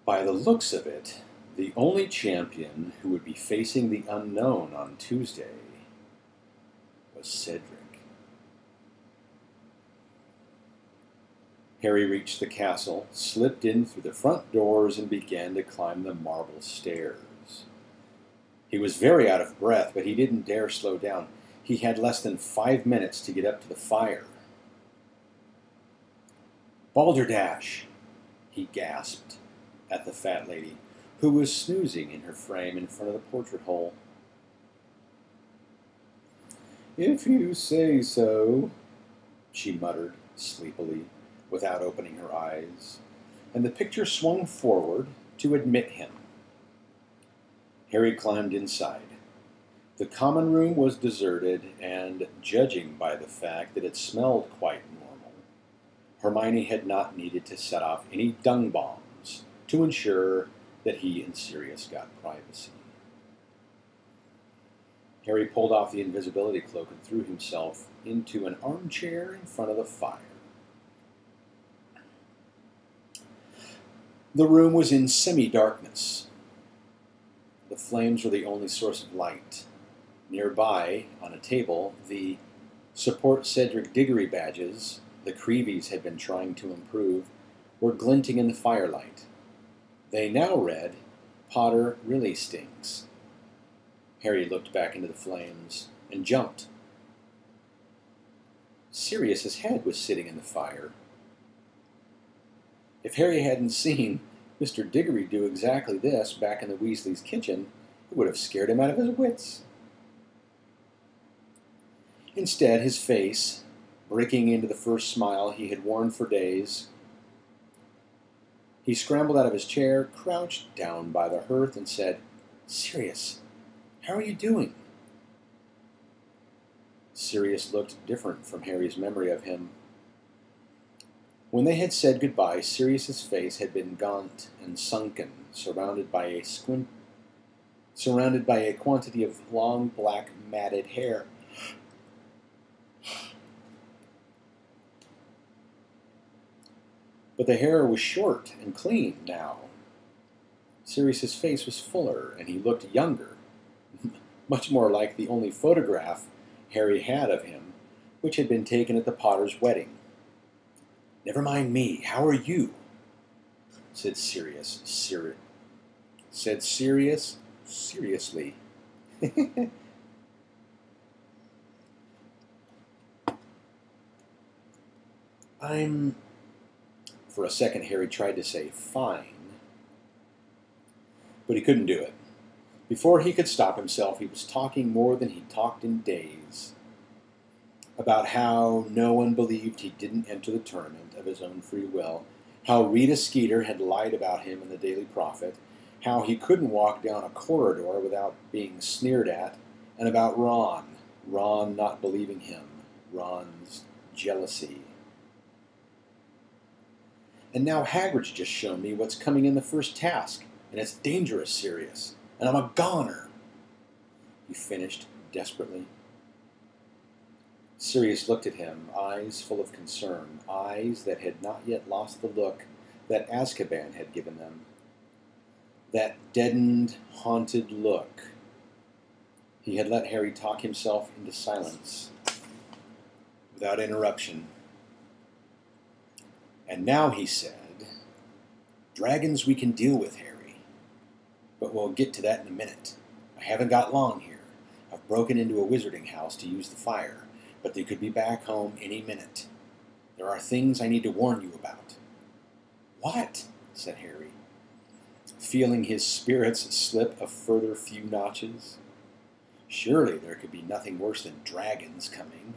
By the looks of it, the only champion who would be facing the unknown on Tuesday was Cedric. Harry reached the castle, slipped in through the front doors, and began to climb the marble stairs. He was very out of breath, but he didn't dare slow down. He had less than 5 minutes to get up to the fire. "Balderdash!" he gasped at the fat lady, who was snoozing in her frame in front of the portrait hole. "If you say so," she muttered sleepily, without opening her eyes, and the picture swung forward to admit him. Harry climbed inside. The common room was deserted, and, judging by the fact that it smelled quite normal, Hermione had not needed to set off any dung bombs to ensure that he and Sirius got privacy. Harry pulled off the invisibility cloak and threw himself into an armchair in front of the fire. The room was in semi-darkness. The flames were the only source of light. Nearby, on a table, the Support Cedric Diggory badges the Creevies had been trying to improve were glinting in the firelight. They now read, "Potter really stinks." Harry looked back into the flames and jumped. Sirius's head was sitting in the fire. If Harry hadn't seen Mr. Diggory do exactly this back in the Weasley's kitchen, it would have scared him out of his wits. Instead, his face, breaking into the first smile he had worn for days, he scrambled out of his chair, crouched down by the hearth, and said, "Sirius, how are you doing?" Sirius looked different from Harry's memory of him. When they had said goodbye, Sirius's face had been gaunt and sunken, surrounded by a quantity of long, black, matted hair. But the hair was short and clean now. Sirius's face was fuller, and he looked younger, much more like the only photograph Harry had of him, which had been taken at the Potter's wedding. "Never mind me. How are you?" said Sirius seriously. "I'm..." For a second, Harry tried to say fine, but he couldn't do it. Before he could stop himself, he was talking more than he'd talked in days, about how no one believed he didn't enter the tournament of his own free will, how Rita Skeeter had lied about him in the Daily Prophet, how he couldn't walk down a corridor without being sneered at, and about Ron not believing him, Ron's jealousy. "And now Hagrid's just shown me what's coming in the first task, and it's dangerous, Sirius, and I'm a goner," he finished desperately. Sirius looked at him, eyes full of concern, eyes that had not yet lost the look that Azkaban had given them. That deadened, haunted look. He had let Harry talk himself into silence, without interruption. And now he said, "Dragons we can deal with, Harry. But we'll get to that in a minute. I haven't got long here. I've broken into a wizarding house to use the fire, but they could be back home any minute. There are things I need to warn you about." "What?" said Harry, feeling his spirits slip a further few notches. Surely there could be nothing worse than dragons coming.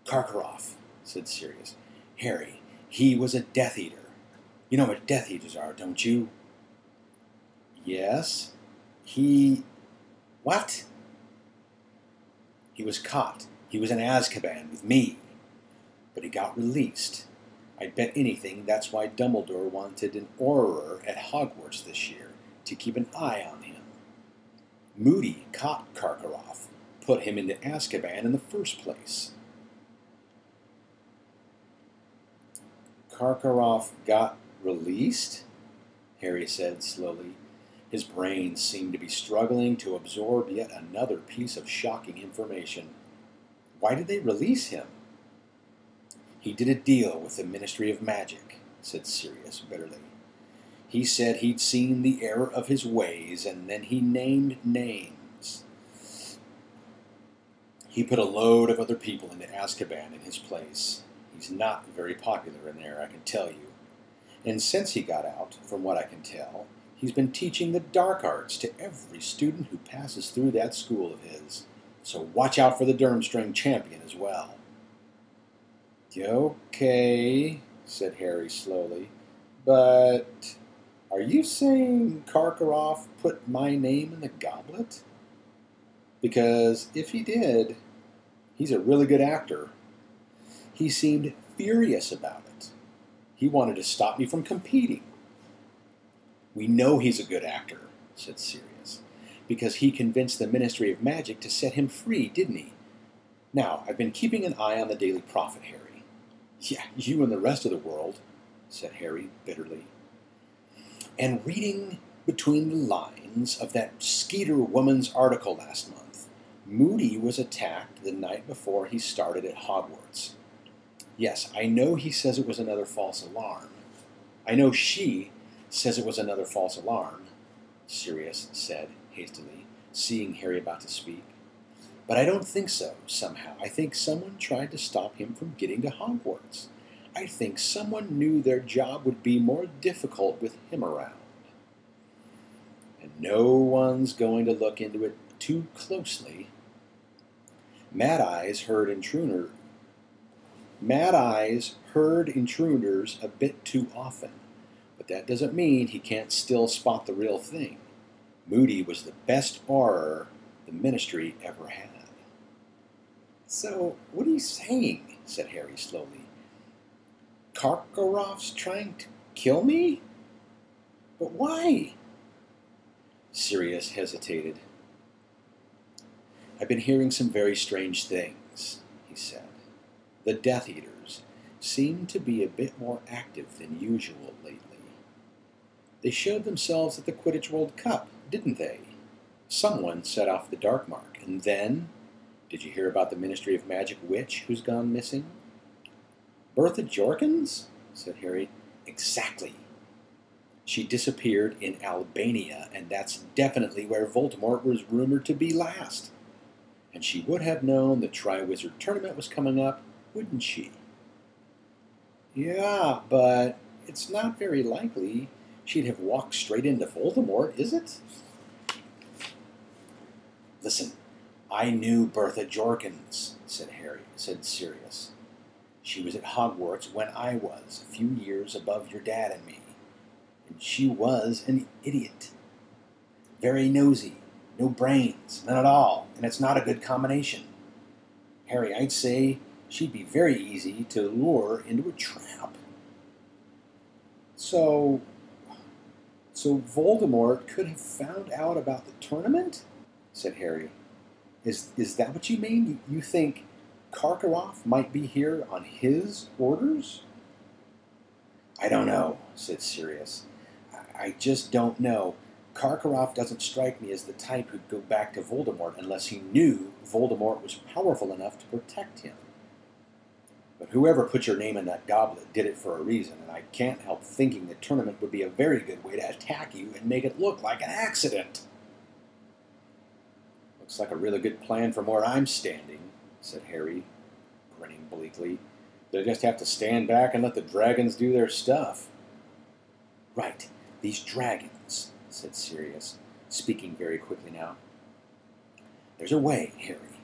"Karkaroff," said Sirius. "Harry, he was a Death Eater. You know what Death Eaters are, don't you?" "Yes. He..." "What?" "He was caught. He was in Azkaban with me. But he got released. I'd bet anything that's why Dumbledore wanted an Auror at Hogwarts this year, to keep an eye on him. Moody caught Karkaroff, put him into Azkaban in the first place." "Karkaroff got released?" Harry said slowly. His brain seemed to be struggling to absorb yet another piece of shocking information. Why did they release him? He did a deal with the Ministry of Magic, said Sirius bitterly. He said he'd seen the error of his ways, and then he named names. He put a load of other people into Azkaban in his place. He's not very popular in there, I can tell you. And since he got out, from what I can tell, he's been teaching the dark arts to every student who passes through that school of his. So watch out for the Durmstrang champion as well. Okay, said Harry slowly, but are you saying Karkaroff put my name in the goblet? Because if he did, he's a really good actor. He seemed furious about it. He wanted to stop me from competing. We know he's a good actor, said Sirius, because he convinced the Ministry of Magic to set him free, didn't he? Now, I've been keeping an eye on the Daily Prophet, Harry. Yeah, you and the rest of the world, said Harry bitterly. And reading between the lines of that Skeeter woman's article last month, Moody was attacked the night before he started at Hogwarts. Yes, I know he says it was another false alarm. I know she says it was another false alarm, Sirius said hastily, seeing Harry about to speak. But I don't think so, somehow. I think someone tried to stop him from getting to Hogwarts. I think someone knew their job would be more difficult with him around. And no one's going to look into it too closely. Mad Eyes heard intruders a bit too often, but that doesn't mean he can't still spot the real thing. Moody was the best Auror the Ministry ever had. So, what are you saying? Said Harry slowly. Karkaroff's trying to kill me? But why? Sirius hesitated. I've been hearing some very strange things, he said. The Death Eaters seem to be a bit more active than usual lately. They showed themselves at the Quidditch World Cup, didn't they? Someone set off the Dark Mark, and then... Did you hear about the Ministry of Magic witch who's gone missing? Bertha Jorkins? Said Harry. Exactly. She disappeared in Albania, and that's definitely where Voldemort was rumored to be last. And she would have known the Triwizard Tournament was coming up, wouldn't she? Yeah, but it's not very likely she'd have walked straight into Voldemort, is it? Listen, I knew Bertha Jorkins, said Sirius. She was at Hogwarts when I was, a few years above your dad and me. And she was an idiot. Very nosy, no brains, none at all, and it's not a good combination. Harry, I'd say she'd be very easy to lure into a trap. So Voldemort could have found out about the tournament? Said Harry. Is that what you mean? You think Karkaroff might be here on his orders? I don't know, said Sirius. I just don't know. Karkaroff doesn't strike me as the type who'd go back to Voldemort unless he knew Voldemort was powerful enough to protect him. But whoever put your name in that goblet did it for a reason, and I can't help thinking the tournament would be a very good way to attack you and make it look like an accident. Looks like a really good plan from where I'm standing, said Harry, grinning bleakly. They'll just have to stand back and let the dragons do their stuff. Right, these dragons, said Sirius, speaking very quickly now. There's a way, Harry.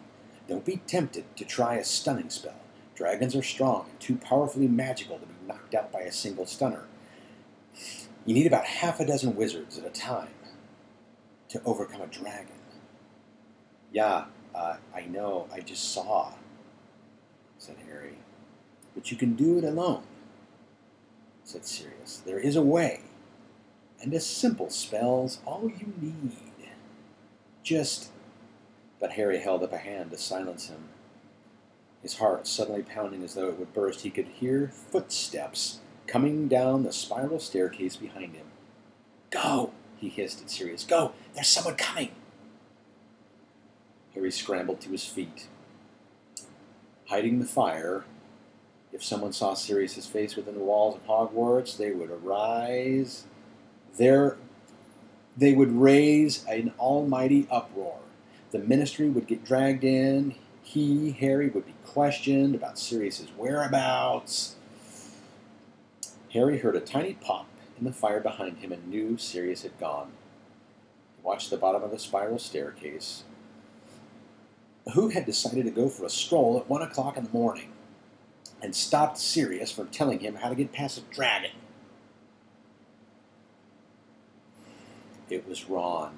Don't be tempted to try a stunning spell. Dragons are strong and too powerfully magical to be knocked out by a single stunner. You need about half a dozen wizards at a time to overcome a dragon. Yeah, I know, I just saw, said Harry. But you can do it alone, said Sirius. There is a way, and a simple spell's all you need. But Harry held up a hand to silence him. His heart suddenly pounding as though it would burst, he could hear footsteps coming down the spiral staircase behind him. Go, he hissed at Sirius. Go, there's someone coming. Harry scrambled to his feet. Hiding the fire, if someone saw Sirius's face within the walls of Hogwarts, they would arise. They would raise an almighty uproar. The Ministry would get dragged in. Harry, would be questioned about Sirius's whereabouts. Harry heard a tiny pop in the fire behind him and knew Sirius had gone. He watched the bottom of the spiral staircase. Who had decided to go for a stroll at 1 o'clock in the morning and stopped Sirius from telling him how to get past a dragon? It was Ron.